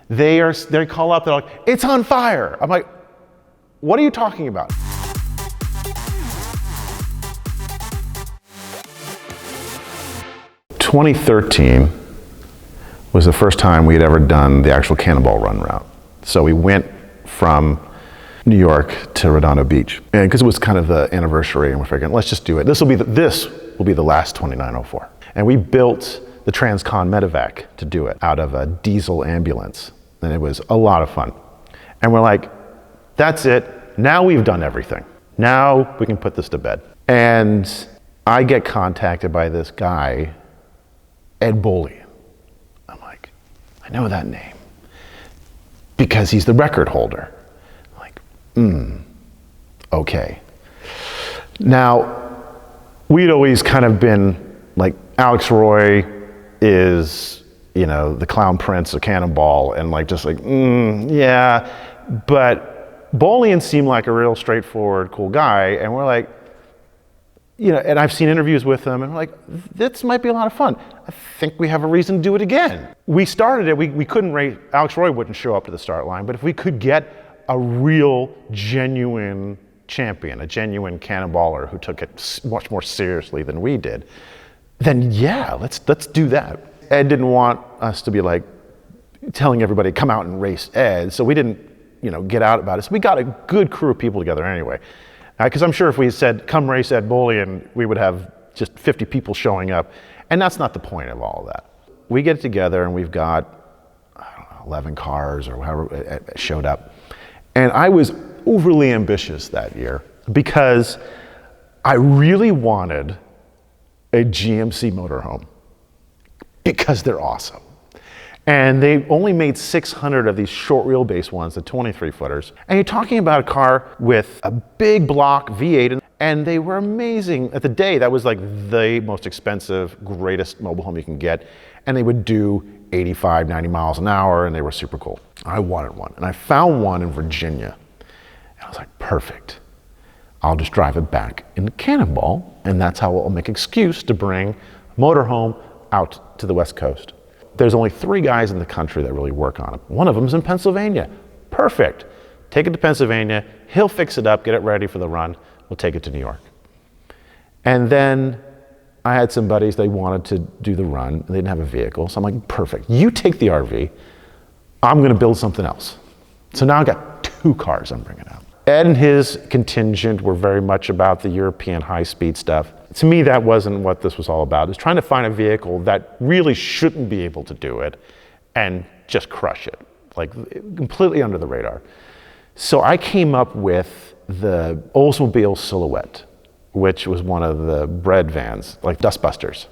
They call up, they're like, it's on fire. I'm like, what are you talking about? "2013 was the first time we had ever done the actual Cannonball run route. So we went from New York to Redondo Beach, and because it was kind of the anniversary, and we're figuring, let's just do it. This will be the last 2904. And we built the Transcon Medevac to do it out of a diesel ambulance, and it was a lot of fun. And we're like, that's it. Now we've done everything. Now we can put this to bed. And I get contacted by this guy, Ed Bolian. I'm like, I know that name because he's the record holder. I'm like, okay. Now, we'd always kind of been like, Alex Roy is, the clown prince of Cannonball, and like, just like, yeah. But Bolian seemed like a real straightforward, cool guy, and we're like, and I've seen interviews with him, and we're like, this might be a lot of fun. I think we have a reason to do it again. We started it, we couldn't race, Alex Roy wouldn't show up to the start line, but if we could get a real, genuine champion, a genuine cannonballer who took it much more seriously than we did, then yeah, let's do that. Ed didn't want us to be like telling everybody, come out and race Ed, so we didn't, get out about it. So we got a good crew of people together anyway. Because I'm sure if we said, come race Ed Bolian, we would have just 50 people showing up. And that's not the point of all of that. We get together and we've got, 11 cars or however showed up. And I was overly ambitious that year because I really wanted a GMC motorhome because they're awesome. And they only made 600 of these short wheelbase ones, the 23 footers. And you're talking about a car with a big block V8, and they were amazing. At the day, that was like the most expensive, greatest mobile home you can get. And they would do 85, 90 miles an hour, and they were super cool. I wanted one, and I found one in Virginia. And I was like, perfect. I'll just drive it back into Cannonball, and that's how I'll make an excuse to bring a motorhome out to the West Coast. There's only 3 guys in the country that really work on it. One of them's in Pennsylvania. Perfect. Take it to Pennsylvania, he'll fix it up, get it ready for the run, we'll take it to New York. And then I had some buddies, they wanted to do the run, they didn't have a vehicle, so I'm like, perfect. You take the RV, I'm gonna build something else. So now I've got 2 cars I'm bringing out. Ed and his contingent were very much about the European high-speed stuff. To me, that wasn't what this was all about. It was trying to find a vehicle that really shouldn't be able to do it and just crush it, like completely under the radar. So I came up with the Oldsmobile Silhouette, which was one of the bread vans, like Dustbusters.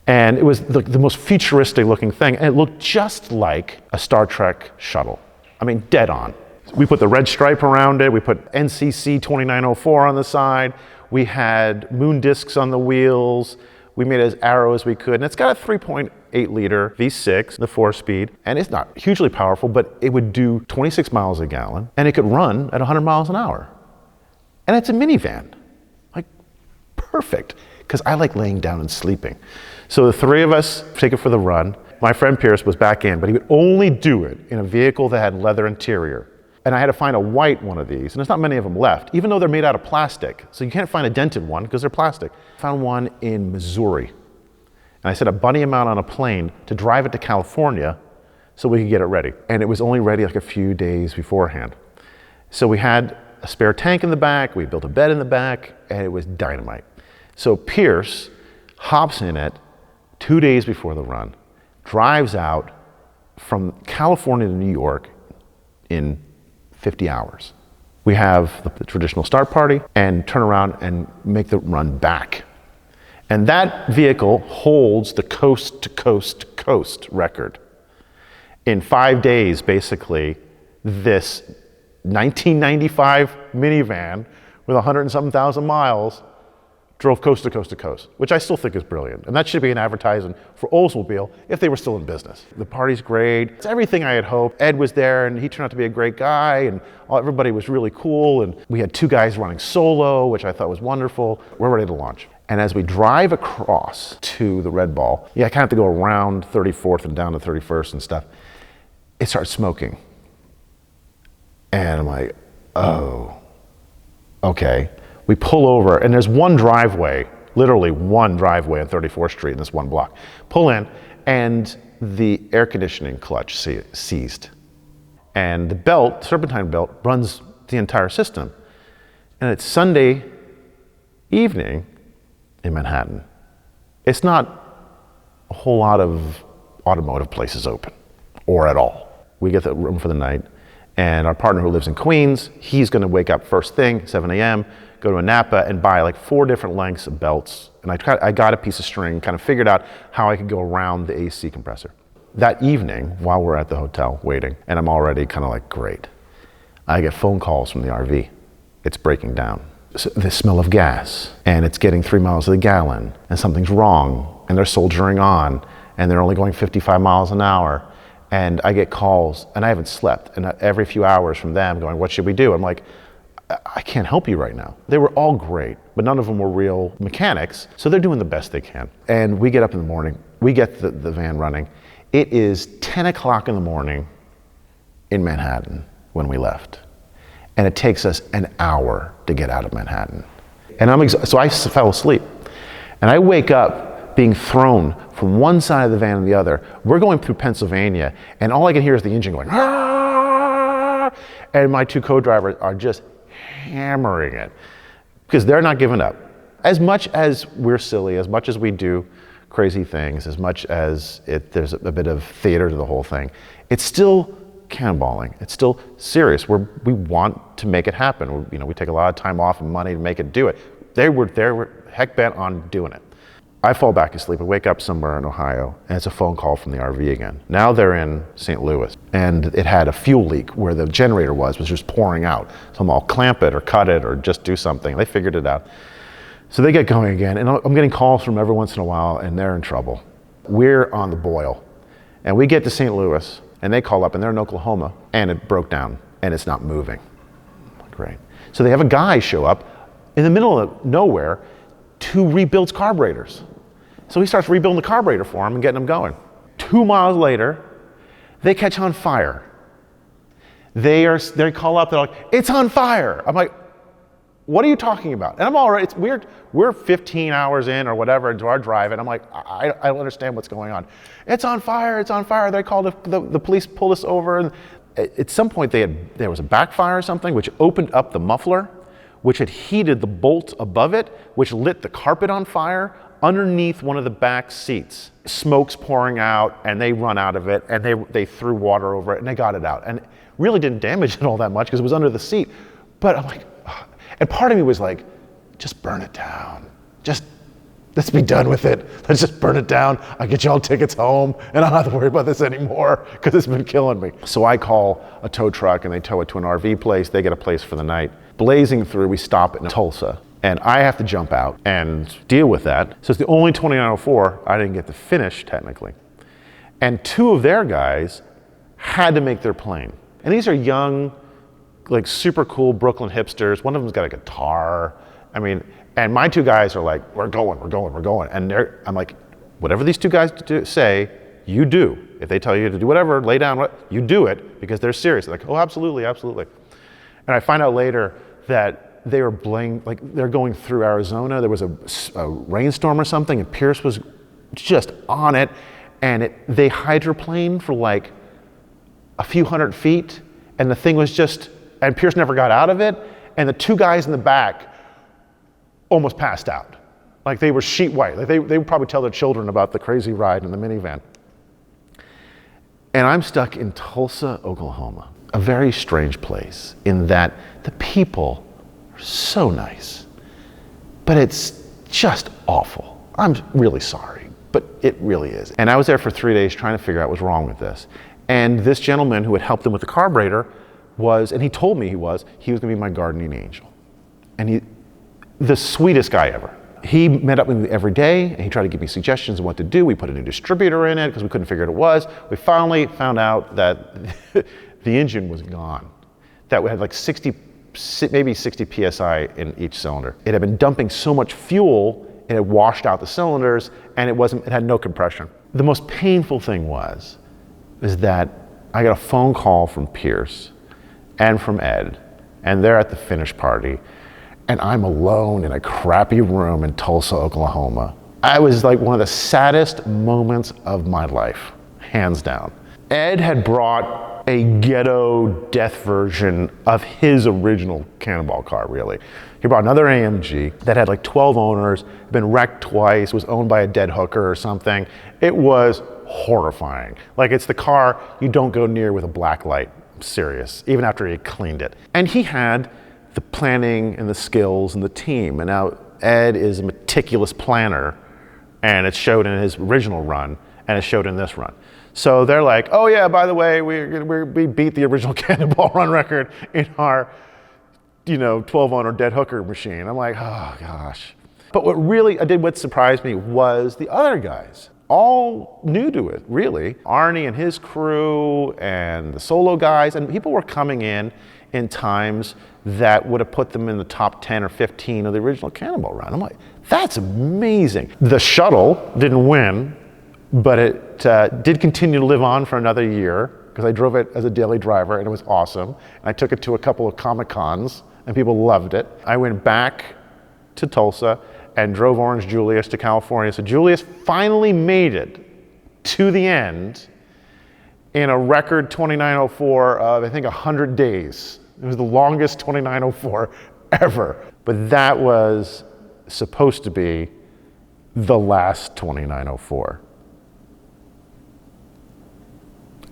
And it was the most futuristic looking thing, and it looked just like a Star Trek shuttle. I mean, dead on. We put the red stripe around it, we put NCC 2904 on the side, we had moon discs on the wheels, we made it as arrow as we could, and it's got a 3.8 liter V6, the 4-speed, and it's not hugely powerful, but it would do 26 miles a gallon, and it could run at 100 miles an hour. And it's a minivan, like perfect, because I like laying down and sleeping. So the 3 of us take it for the run. My friend Pierce was back in, but he would only do it in a vehicle that had leather interior. And I had to find a white one of these, and there's not many of them left, even though they're made out of plastic. So you can't find a dented one because they're plastic. I found one in Missouri. And I sent a buddy of mine on a plane to drive it to California so we could get it ready. And it was only ready like a few days beforehand. So we had a spare tank in the back, we built a bed in the back, and it was dynamite. So Pierce hops in it 2 days before the run, drives out from California to New York in 50 hours. We have the traditional start party and turn around and make the run back. And that vehicle holds the coast to coast to coast record. In 5 days, basically, this 1995 minivan with 100 and something thousand miles drove coast to coast to coast, which I still think is brilliant. And that should be an advertisement for Oldsmobile if they were still in business. The party's great. It's everything I had hoped. Ed was there and he turned out to be a great guy, and everybody was really cool. And we had 2 guys running solo, which I thought was wonderful. We're ready to launch. And as we drive across to the Red Ball, I kind of have to go around 34th and down to 31st and stuff. it starts smoking. And I'm like, oh, okay. We pull over, and there's one driveway, literally one driveway on 34th Street in this one block. Pull in, and the air conditioning clutch seized. And the belt, serpentine belt, runs the entire system. And it's Sunday evening in Manhattan. It's not a whole lot of automotive places open, or at all. We get the room for the night, and our partner who lives in Queens, he's gonna wake up first thing, 7 a.m., go to a Napa and buy like 4 different lengths of belts. And I got a piece of string, kind of figured out how I could go around the AC compressor. That evening, while we're at the hotel waiting, and I'm already kind of like, great, I get phone calls from the RV. It's breaking down. So the smell of gas, and it's getting 3 miles to the gallon, and something's wrong, and they're soldiering on, and they're only going 55 miles an hour. And I get calls, and I haven't slept, and every few hours from them going, what should we do? I'm like, I can't help you right now. They were all great, but none of them were real mechanics, so they're doing the best they can. And we get up in the morning, we get the van running. It is 10 o'clock in the morning in Manhattan when we left. And it takes us an hour to get out of Manhattan. And so I fell asleep. And I wake up being thrown from one side of the van to the other. We're going through Pennsylvania, and all I can hear is the engine going, "Ah!" And my 2 co-drivers are just hammering it because they're not giving up. As much as we're silly, as much as we do crazy things, as much as there's a bit of theater to the whole thing, it's still cannonballing. It's still serious. We want to make it happen. We take a lot of time off and money to make it do it. They were heck bent on doing it. I fall back asleep. I wake up somewhere in Ohio, and it's a phone call from the RV again. Now they're in St. Louis, and it had a fuel leak where the generator was just pouring out. So I'm all clamp it or cut it or just do something. They figured it out. So they get going again, and I'm getting calls from every once in a while, and they're in trouble. We're on the boil, and we get to St. Louis, and they call up, and they're in Oklahoma, and it broke down, and it's not moving. Great. So they have a guy show up in the middle of nowhere to rebuild carburetors. So he starts rebuilding the carburetor for them and getting them going. 2 miles later, they catch on fire. They call up, they're like, it's on fire. I'm like, what are you talking about? And I'm all right, it's weird. We're 15 hours in or whatever into our drive, and I'm like, I don't understand what's going on. It's on fire, it's on fire. They called, the police pulled us over. And at some point there was a backfire or something, which opened up the muffler, which had heated the bolt above it, which lit the carpet on fire underneath one of the back seats. Smoke's pouring out, and they run out of it, and they threw water over it, and they got it out. And it really didn't damage it all that much because it was under the seat. But I'm like, ugh. And part of me was like, just burn it down. Just, let's be done with it. Let's just burn it down. I'll get you all tickets home, and I don't have to worry about this anymore because it's been killing me. So I call a tow truck, and they tow it to an RV place. They get a place for the night. Blazing through, we stop in Tulsa. And I have to jump out and deal with that. So it's the only 2904 I didn't get to finish, technically. And 2 of their guys had to make their plane. And these are young, like super cool Brooklyn hipsters. One of them's got a guitar. And my 2 guys are like, we're going. And I'm like, whatever these 2 guys say, you do. If they tell you to do whatever, lay down, you do it because they're serious. They're like, oh, absolutely. And I find out later that they were they're going through Arizona. There was a rainstorm or something, and Pierce was just on it, and they hydroplaned for like a few hundred feet, and the thing was and Pierce never got out of it, and the 2 guys in the back almost passed out. Like they were sheet white. Like they would probably tell their children about the crazy ride in the minivan. And I'm stuck in Tulsa, Oklahoma, a very strange place in that the people are so nice, but it's just awful. I'm really sorry, but it really is. And I was there for 3 days trying to figure out what's wrong with this. And this gentleman who had helped them with the carburetor and he told me he was gonna be my guardian angel. And the sweetest guy ever. He met up with me every day, and he tried to give me suggestions of what to do. We put a new distributor in it because we couldn't figure out what it was. We finally found out that the engine was gone. That we had like maybe 60 PSI in each cylinder. It had been dumping so much fuel, and it washed out the cylinders, and it had no compression. The most painful thing was that I got a phone call from Pierce and from Ed, and they're at the finish party, and I'm alone in a crappy room in Tulsa, Oklahoma. I was like one of the saddest moments of my life, hands down. Ed had brought a ghetto death version of his original Cannonball car, really. He brought another AMG that had like 12 owners, been wrecked twice, was owned by a dead hooker or something. It was horrifying. Like, it's the car you don't go near with a black light. I'm serious, even after he cleaned it. And he had the planning and the skills and the team. And now Ed is a meticulous planner, and it showed in his original run, and it showed in this run. So they're like, oh yeah, by the way, we beat the original Cannonball run record in our 12-owner dead hooker machine. I'm like, oh gosh. But what surprised me was the other guys, all new to it, really. Arnie and his crew and the solo guys, and people were coming in times that would have put them in the top 10 or 15 of the original Cannonball run. I'm like, that's amazing. The shuttle didn't win, but it did continue to live on for another year, because I drove it as a daily driver and it was awesome. And I took it to a couple of Comic-Cons and people loved it. I went back to Tulsa and drove Orange Julius to California. So Julius finally made it to the end in a record 2904 of, I think, 100 days. It was the longest 2904 ever. But that was supposed to be the last 2904,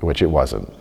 which it wasn't.